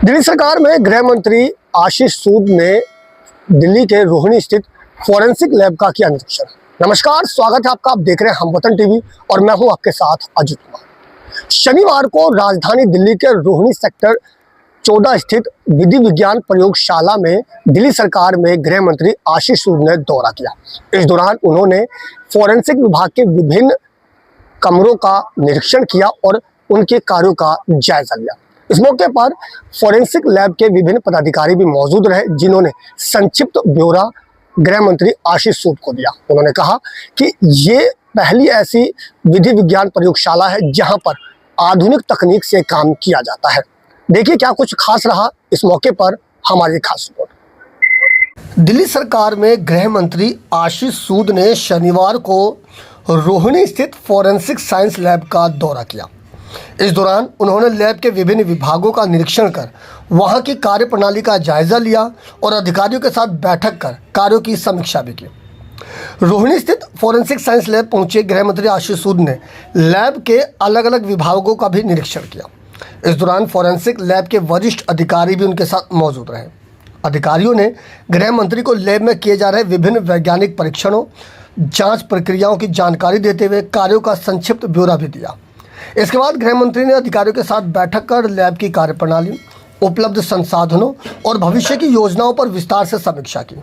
दिल्ली सरकार में गृह मंत्री आशीष सूद ने दिल्ली के रोहिणी स्थित फॉरेंसिक लैब का किया निरीक्षण। नमस्कार, स्वागत है आपका। आप देख रहे हैं हमवतन टीवी और मैं हूं आपके साथ अजित कुमार। शनिवार को राजधानी दिल्ली के रोहिणी सेक्टर 14 स्थित विधि विज्ञान प्रयोगशाला में दिल्ली सरकार में गृह मंत्री आशीष सूद ने दौरा किया। इस दौरान उन्होंने फॉरेंसिक विभाग के विभिन्न कमरों का निरीक्षण किया और उनके कार्यों का जायजा लिया। इस मौके पर फॉरेंसिक लैब के विभिन्न पदाधिकारी भी मौजूद रहे, जिन्होंने संक्षिप्त ब्यौरा गृह मंत्री आशीष सूद को दिया। उन्होंने कहा कि ये पहली ऐसी विधि विज्ञान प्रयोगशाला है जहां पर आधुनिक तकनीक से काम किया जाता है। देखिए क्या कुछ खास रहा इस मौके पर हमारी खास रिपोर्ट। दिल्ली सरकार में गृह मंत्री आशीष सूद ने शनिवार को रोहिणी स्थित फॉरेंसिक साइंस लैब का दौरा किया। इस दौरान उन्होंने लैब के विभिन्न विभागों का निरीक्षण कर वहां की कार्यप्रणाली का जायजा लिया और अधिकारियों के साथ बैठक कर कार्यों की समीक्षा भी की। रोहिणी स्थित फॉरेंसिक साइंस लैब पहुंचे गृह मंत्री आशीष सूद ने लैब के अलग अलग विभागों का भी निरीक्षण किया। इस दौरान फॉरेंसिक लैब के वरिष्ठ अधिकारी भी उनके साथ मौजूद रहे। अधिकारियों ने गृह मंत्री को लैब में किए जा रहे विभिन्न वैज्ञानिक परीक्षणों, जांच प्रक्रियाओं की जानकारी देते हुए कार्यों का संक्षिप्त ब्यौरा भी दिया। इसके बाद गृह मंत्री ने अधिकारियों के साथ बैठक कर लैब की कार्यप्रणाली, उपलब्ध संसाधनों और भविष्य की योजनाओं पर विस्तार से समीक्षा की।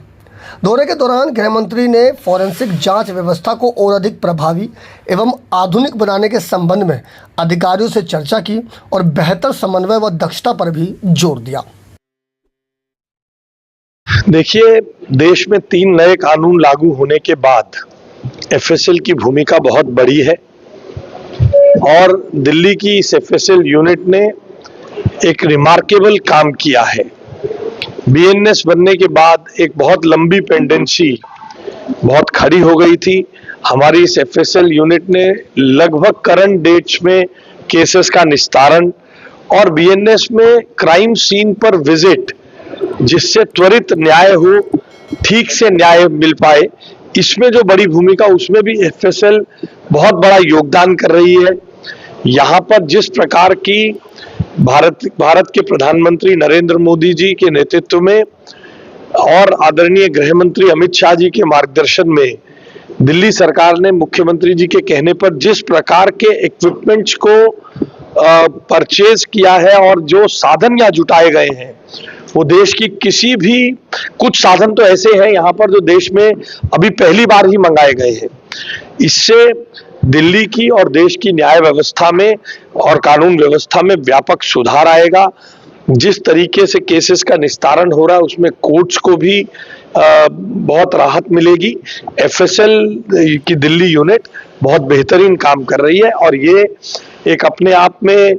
दौरे के दौरान गृह मंत्री ने फॉरेंसिक जांच व्यवस्था को और अधिक प्रभावी एवं आधुनिक बनाने के संबंध में अधिकारियों से चर्चा की और बेहतर समन्वय व दक्षता पर भी जोर दिया। देखिए, देश में 3 नए कानून लागू होने के बाद एफएसएल की भूमिका बहुत बड़ी है और दिल्ली की इस एफएसएल यूनिट ने एक रिमार्केबल काम किया है। बीएनएस बनने के बाद एक बहुत लंबी पेंडेंसी बहुत खड़ी हो गई थी। हमारी इस एफएसएल यूनिट ने लगभग करंट डेट्स में केसेस का निस्तारण और बीएनएस में क्राइम सीन पर विजिट, जिससे त्वरित न्याय हो, ठीक से न्याय मिल पाए, इसमें जो बड़ी भूमिका, उसमें भी एफएसएल बहुत बड़ा योगदान कर रही है। यहाँ पर जिस प्रकार की भारत के प्रधानमंत्री नरेंद्र मोदी जी के नेतृत्व में और आदरणीय गृह मंत्री अमित शाह जी के मार्गदर्शन में दिल्ली सरकार ने मुख्यमंत्री जी के कहने पर जिस प्रकार के इक्विपमेंट्स को परचेज किया है और जो साधन यहाँ जुटाए गए हैं, वो देश की किसी भी, कुछ साधन तो ऐसे हैं यहाँ पर जो देश में अभी पहली बार ही मंगाए गए हैं। इससे दिल्ली की और देश की न्याय व्यवस्था में और कानून व्यवस्था में व्यापक सुधार आएगा। जिस तरीके से केसेस का निस्तारण हो रहा है, उसमें कोर्ट्स को भी बहुत राहत मिलेगी। एफएसएल की दिल्ली यूनिट बहुत बेहतरीन काम कर रही है और ये एक अपने आप में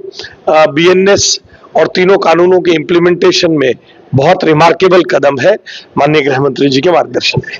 बीएनएस और तीनों कानूनों के इम्प्लीमेंटेशन में बहुत रिमार्केबल कदम है माननीय गृह मंत्री जी के मार्गदर्शन में।